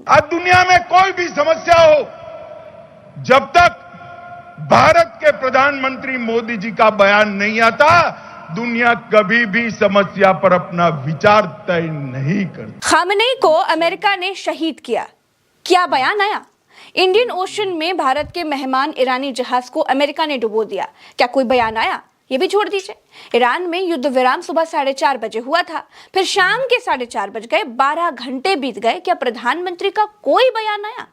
आज दुनिया में कोई भी समस्या हो, जब तक भारत के प्रधानमंत्री मोदी जी का बयान नहीं आता, दुनिया कभी भी समस्या पर अपना विचार तय नहीं करती। खामनेई को अमेरिका ने शहीद किया, क्या बयान आया? इंडियन ओशन में भारत के मेहमान ईरानी जहाज को अमेरिका ने डुबो दिया, क्या कोई बयान आया? ये भी छोड़ दीजिए, ईरान में युद्ध विराम सुबह 4:30 बजे हुआ था, फिर शाम के 4:30 बज गए, 12 घंटे बीत गए, क्या प्रधानमंत्री का कोई बयान आया?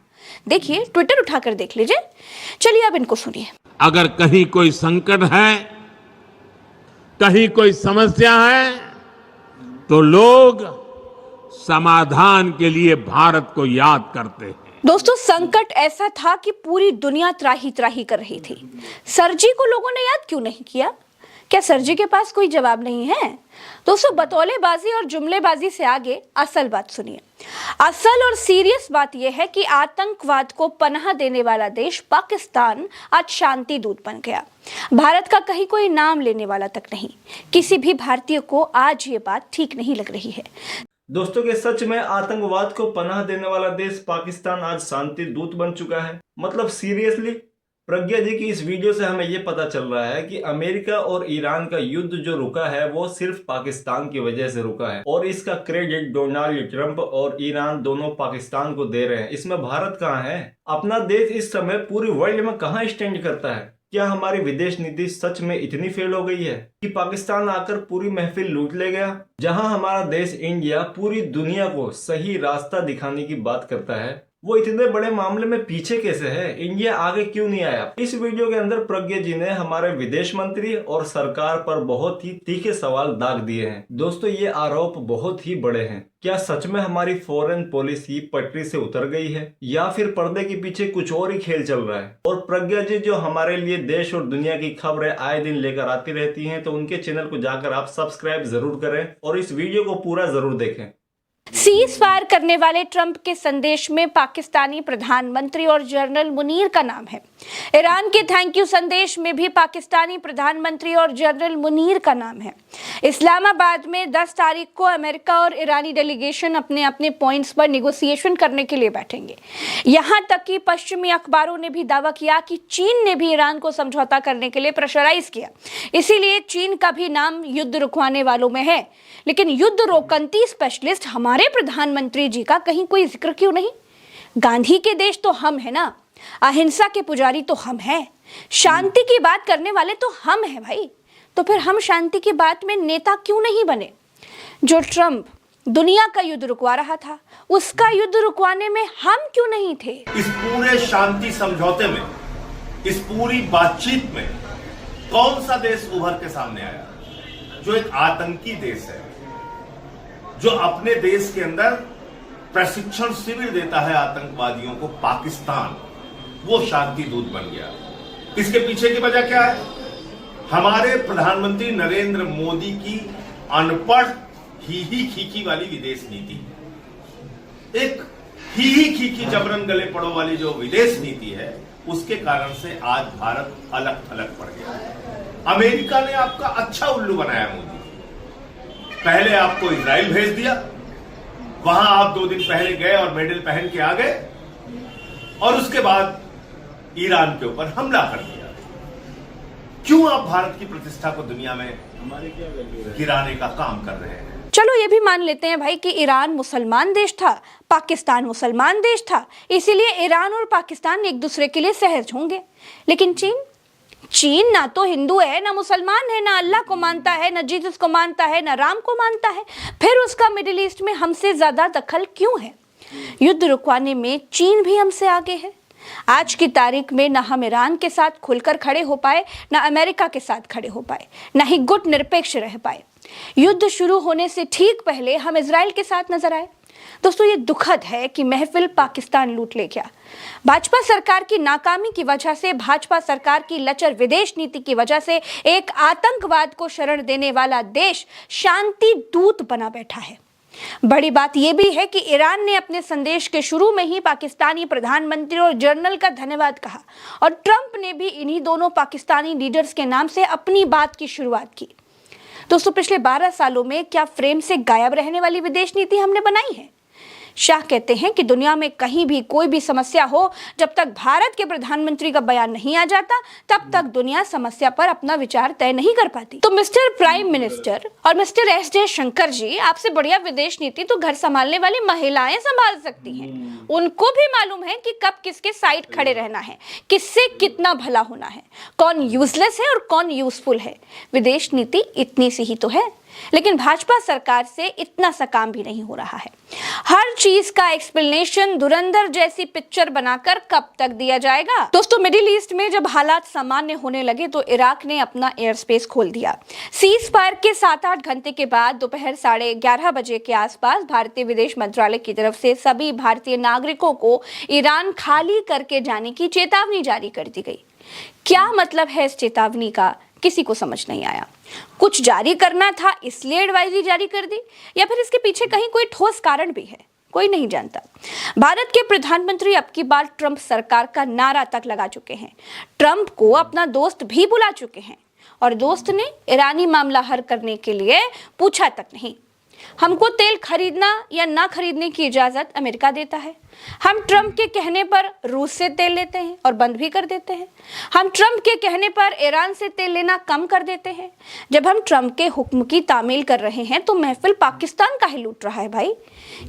देखिए, ट्विटर उठाकर देख लीजिए। चलिए अब इनको सुनिए। अगर कहीं कोई संकट है, कहीं कोई समस्या है, तो लोग समाधान के लिए भारत को याद करते हैं। दोस्तों, संकट ऐसा था कि पूरी दुनिया त्राही त्राही कर रही थी। सरजी को लोगों ने याद क्यों नहीं किया? क्या सरजी के पास कोई जवाब नहीं है? दोस्तों, बतौलेबाजी और जुमलेबाजी से आगे असल बात सुनिए। असल और सीरियस बात यह है कि आतंकवाद को पनाह देने वाला देश पाकिस्तान आज शांति दूत बन गया। भारत का कहीं कोई नाम लेने वाला तक नहीं। किसी भी भारतीय को आज ये बात ठीक नहीं लग रही है। दोस्तों के सच में आतंकवाद को पनाह देने वाला देश पाकिस्तान आज शांति दूत बन चुका है। मतलब सीरियसली, प्रज्ञा जी की इस वीडियो से हमें यह पता चल रहा है कि अमेरिका और ईरान का युद्ध जो रुका है वो सिर्फ पाकिस्तान की वजह से रुका है, और इसका क्रेडिट डोनाल्ड ट्रंप और ईरान दोनों पाकिस्तान को दे रहे हैं। इसमें भारत कहाँ है? अपना देश इस समय पूरी वर्ल्ड में कहाँ स्टैंड करता है? क्या हमारी विदेश नीति सच में इतनी फेल हो गई है कि पाकिस्तान आकर पूरी महफिल लूट ले गया? जहां हमारा देश इंडिया पूरी दुनिया को सही रास्ता दिखाने की बात करता है, वो इतने बड़े मामले में पीछे कैसे है? इंडिया आगे क्यों नहीं आया? इस वीडियो के अंदर प्रज्ञा जी ने हमारे विदेश मंत्री और सरकार पर बहुत ही तीखे सवाल दाग दिए हैं। दोस्तों, ये आरोप बहुत ही बड़े हैं। क्या सच में हमारी फॉरेन पॉलिसी पटरी से उतर गई है, या फिर पर्दे के पीछे कुछ और ही खेल चल रहा है? और प्रज्ञा जी जो हमारे लिए देश और दुनिया की खबरें आए दिन लेकर आती रहती हैं, तो उनके चैनल को जाकर आप सब्सक्राइब जरूर करें और इस वीडियो को पूरा जरूर देखें। सीज फायर करने वाले ट्रंप के संदेश में पाकिस्तानी प्रधानमंत्री और जनरल मुनीर का नाम है। ईरान के थैंक यू संदेश में भी पाकिस्तानी प्रधानमंत्री और जनरल मुनीर का नाम है। इस्लामाबाद में 10 तारीख को अमेरिका और ईरानी डेलीगेशन अपने अपने पॉइंट्स पर निगोसिएशन करने के लिए बैठेंगे। यहां तक कि पश्चिमी अखबारों ने भी दावा किया कि चीन ने भी ईरान को समझौता करने के लिए प्रेशराइज किया। इसीलिए चीन का भी नाम युद्ध रुकवाने वालों में है। लेकिन युद्ध रोकंती स्पेशलिस्ट हमारे प्रधानमंत्री जी का कहीं कोई जिक्र क्यों नहीं? गांधी के देश तो हम है ना, अहिंसा के पुजारी तो हम हैं, शांति की बात करने वाले तो हम हैं भाई। तो फिर हम शांति की बात में नेता क्यों नहीं बने? जो ट्रंप दुनिया का युद्ध रुकवा रहा था, उसका युद्ध रुकवाने में हम क्यों नहीं थे? इस पूरे शांति समझौते में, इस पूरी बातचीत में कौन सा देश उभर के सामने आया? जो एक आतंकी देश है, जो अपने देश के अंदर प्रशिक्षण शिविर देता है आतंकवादियों को, पाकिस्तान, वो शांति दूत बन गया। इसके पीछे की वजह क्या है? हमारे प्रधानमंत्री नरेंद्र मोदी की अनपढ़ ही खीखी वाली विदेश नीति, एक ही खीखी जबरन गले पड़ो वाली जो विदेश नीति है, उसके कारण से आज भारत अलग थलग पड़ गया। अमेरिका ने आपका अच्छा उल्लू बनाया। मोदी पहले आपको इजराइल भेज दिया, वहां आप 2 दिन पहले गए और मेडल पहन के आ गए, और उसके बाद ईरान के ऊपर हमला कर दिया। क्यों आप भारत की प्रतिष्ठा को दुनिया में गिराने का काम कर रहे हैं? चलो ये भी मान लेते हैं भाई कि ईरान मुसलमान देश था, पाकिस्तान मुसलमान देश था, इसीलिए ईरान और पाकिस्तान एक दूसरे के लिए सहज होंगे। लेकिन चीन ना तो हिंदू है, ना मुसलमान है, ना अल्लाह को मानता है, ना जीसस को मानता है, ना राम को मानता है। फिर उसका मिडिल ईस्ट में हमसे ज्यादा दखल क्यों है? युद्ध रुकवाने में चीन भी हमसे आगे है। आज की तारीख में ना हम ईरान के साथ खुलकर खड़े हो पाए, ना अमेरिका के साथ खड़े हो पाए, ना ही गुट निरपेक्ष रह पाए। युद्ध शुरू होने से ठीक पहले हम इजराइल के साथ नजर आए। दोस्तों, ये दुखद है कि महफिल पाकिस्तान लूट ले गया। भाजपा सरकार की नाकामी की वजह से, भाजपा सरकार की लचर विदेश नीति की वजह से एक आतंकवाद को शरण देने वाला देश शांति दूत बना बैठा है। बड़ी बात यह भी है कि ईरान ने अपने संदेश के शुरू में ही पाकिस्तानी प्रधानमंत्री और जनरल का धन्यवाद कहा, और ट्रंप ने भी इन्हीं दोनों पाकिस्तानी लीडर्स के नाम से अपनी बात की शुरुआत की। दोस्तों, पिछले 12 सालों में क्या फ्रेम से गायब रहने वाली विदेश नीति हमने बनाई है? शाह कहते हैं कि दुनिया में कहीं भी कोई भी समस्या हो, जब तक भारत के प्रधानमंत्री का बयान नहीं आ जाता तब तक दुनिया समस्या पर अपना विचार तय नहीं कर पाती। तो मिस्टर प्राइम मिनिस्टर और मिस्टर एस जयशंकर जी, आपसे बढ़िया विदेश नीति तो घर संभालने वाली महिलाएं संभाल सकती हैं। उनको भी मालूम है कि कब किसके साइड खड़े रहना है, किससे कितना भला होना है, कौन यूजलेस है और कौन यूजफुल है। विदेश नीति इतनी सी ही तो है, लेकिन भाजपा सरकार से इतना सा काम भी नहीं हो रहा है। हर चीज का एक्सप्लेनेशन धुरंधर जैसी पिक्चर बनाकर कब तक दिया जाएगा। दोस्तों, मिडिल ईस्ट में जब हालात सामान्य होने लगे तो इराक ने अपना एयर स्पेस खोल दिया। सीज फायर के 7-8 घंटे के बाद दोपहर 11:30 बजे के आसपास भारतीय विदेश मंत्रालय की तरफ से सभी भारतीय नागरिकों को ईरान खाली करके जाने की चेतावनी जारी कर दी गई। क्या मतलब है इस चेतावनी का, किसी को समझ नहीं आया। कुछ जारी करना था इसलिए एडवाइजरी जारी कर दी, या फिर इसके पीछे कहीं कोई ठोस कारण भी है, कोई नहीं जानता। भारत के प्रधानमंत्री अब की बार ट्रंप सरकार का नारा तक लगा चुके हैं, ट्रंप को अपना दोस्त भी बुला चुके हैं, और दोस्त ने ईरानी मामला हल करने के लिए पूछा तक नहीं। हमको तेल खरीदना या ना खरीदने की इजाजत अमेरिका देता है। हम ट्रंप के कहने पर रूस से तेल लेते हैं और बंद भी कर देते हैं। हम ट्रंप के कहने पर ईरान से तेल लेना कम कर देते हैं। जब हम ट्रंप के हुक्म की तामील कर रहे हैं तो महफिल पाकिस्तान का ही लूट रहा है भाई।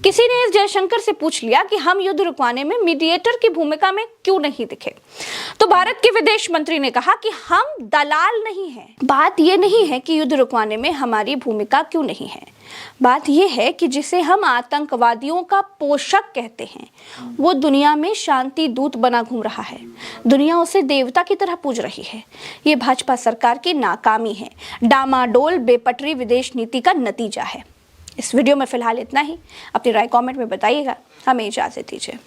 किसी ने इस जयशंकर से पूछ लिया कि हम युद्ध रुकवाने में मीडिएटर की भूमिका में क्यों नहीं दिखे, तो भारत के विदेश मंत्री ने कहा कि हम दलाल नहीं हैं। बात यह नहीं है कि युद्ध रुकवाने में हमारी भूमिका क्यों नहीं है, बात यह है कि जिसे हम आतंकवादियों का पोषक कहते हैं वो दुनिया में शांति दूत बना घूम रहा है। दुनिया उसे देवता की तरह पूज रही है। ये भाजपा सरकार की नाकामी है, डामाडोल बेपटरी विदेश नीति का नतीजा है। इस वीडियो में फिलहाल इतना ही। अपनी राय कमेंट में बताइएगा। हमें इजाजत दीजिए।